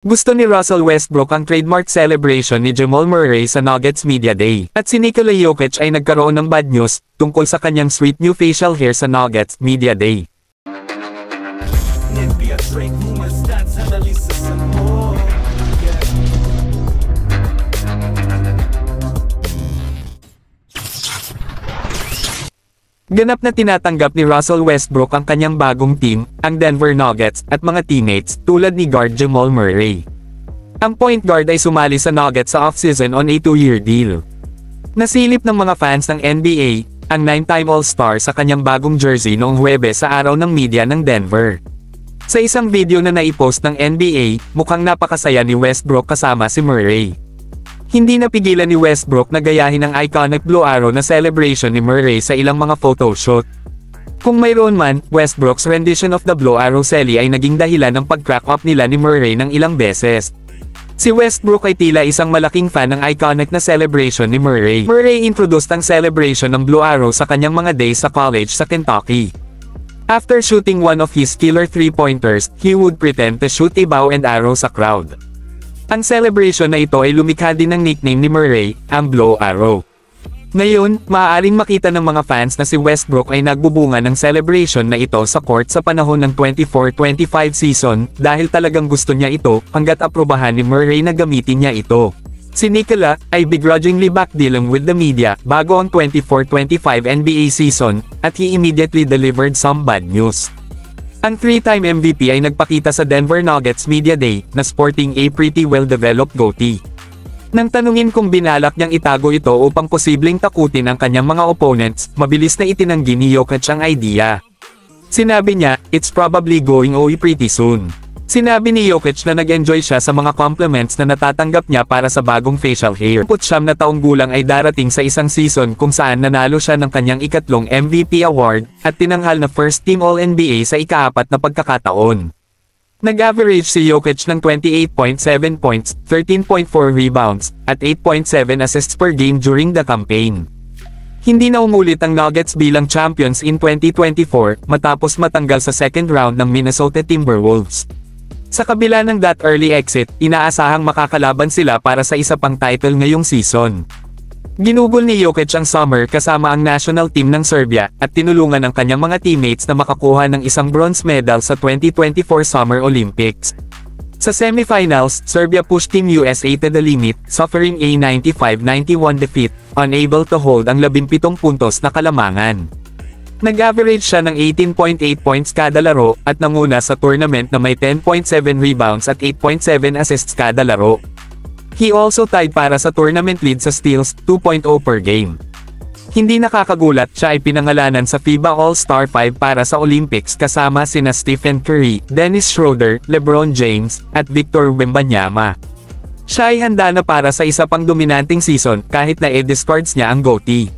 Gusto ni Russell Westbrook ang trademark celebration ni Jamal Murray sa Nuggets Media Day. At si Nikola Jokic ay nagkaroon ng bad news tungkol sa kanyang sweet new facial hair sa Nuggets Media Day. Ganap na tinatanggap ni Russell Westbrook ang kanyang bagong team, ang Denver Nuggets, at mga teammates, tulad ni guard Jamal Murray. Ang point guard ay sumali sa Nuggets sa offseason on a 2-year deal. Nasilip ng mga fans ng NBA, ang 9-time All-Star sa kanyang bagong jersey noong Huwebes sa araw ng media ng Denver. Sa isang video na naipost ng NBA, mukhang napakasaya ni Westbrook kasama si Murray. Hindi napigilan ni Westbrook na gayahin ang iconic Blue Arrow na celebration ni Murray sa ilang mga photoshoot. Kung mayroon man, Westbrook's rendition of the Blue Arrow Celly ay naging dahilan ng pag-crack up nila ni Murray ng ilang beses. Si Westbrook ay tila isang malaking fan ng iconic na celebration ni Murray. Murray introduced ang celebration ng Blue Arrow sa kanyang mga days sa college sa Kentucky. After shooting one of his killer three-pointers, he would pretend to shoot a bow and arrow sa crowd. Ang celebration na ito ay lumikha din ng nickname ni Murray, ang Blue Arrow. Ngayon, maaaring makita ng mga fans na si Westbrook ay nagbubunga ng celebration na ito sa court sa panahon ng 24-25 season, dahil talagang gusto niya ito, hanggat aprobahan ni Murray na gamitin niya ito. Si Nikola ay begrudgingly backdealing with the media bago ang 24-25 NBA season, at he immediately delivered some bad news. Ang 3-time MVP ay nagpakita sa Denver Nuggets Media Day na sporting a pretty well-developed goatee. Nang tanungin kung binalak niyang itago ito upang posibleng takutin ang kanyang mga opponents, mabilis na itinanggi ni Jokic ang idea. Sinabi niya, "It's probably going away pretty soon." Sinabi ni Jokic na nag-enjoy siya sa mga compliments na natatanggap niya para sa bagong facial hair. 29 na taong gulang ay darating sa isang season kung saan nanalo siya ng kanyang ikatlong MVP award, at tinanghal na first team All-NBA sa ika-4 na pagkakataon. Nag-average si Jokic ng 28.7 points, 13.4 rebounds, at 8.7 assists per game during the campaign. Hindi na umulit ang Nuggets bilang champions in 2024, matapos matanggal sa second round ng Minnesota Timberwolves. Sa kabila ng that early exit, inaasahang makakalaban sila para sa isa pang title ngayong season. Ginugol ni Jokic ang summer kasama ang national team ng Serbia, at tinulungan ang kanyang mga teammates na makakuha ng isang bronze medal sa 2024 Summer Olympics. Sa semifinals, Serbia pushed Team USA to the limit, suffering a 95-91 defeat, unable to hold ang 17 puntos na kalamangan. Nag-average siya ng 18.8 points kada laro, at nanguna sa tournament na may 10.7 rebounds at 8.7 assists kada laro. He also tied para sa tournament lead sa steals, 2.0 per game. Hindi nakakagulat, siya ay pinangalanan sa FIBA All-Star 5 para sa Olympics kasama sina Stephen Curry, Dennis Schroeder, LeBron James, at Victor Wembanyama. Siya ay handa na para sa isa pang dominanting season kahit na i-discards niya ang goatee.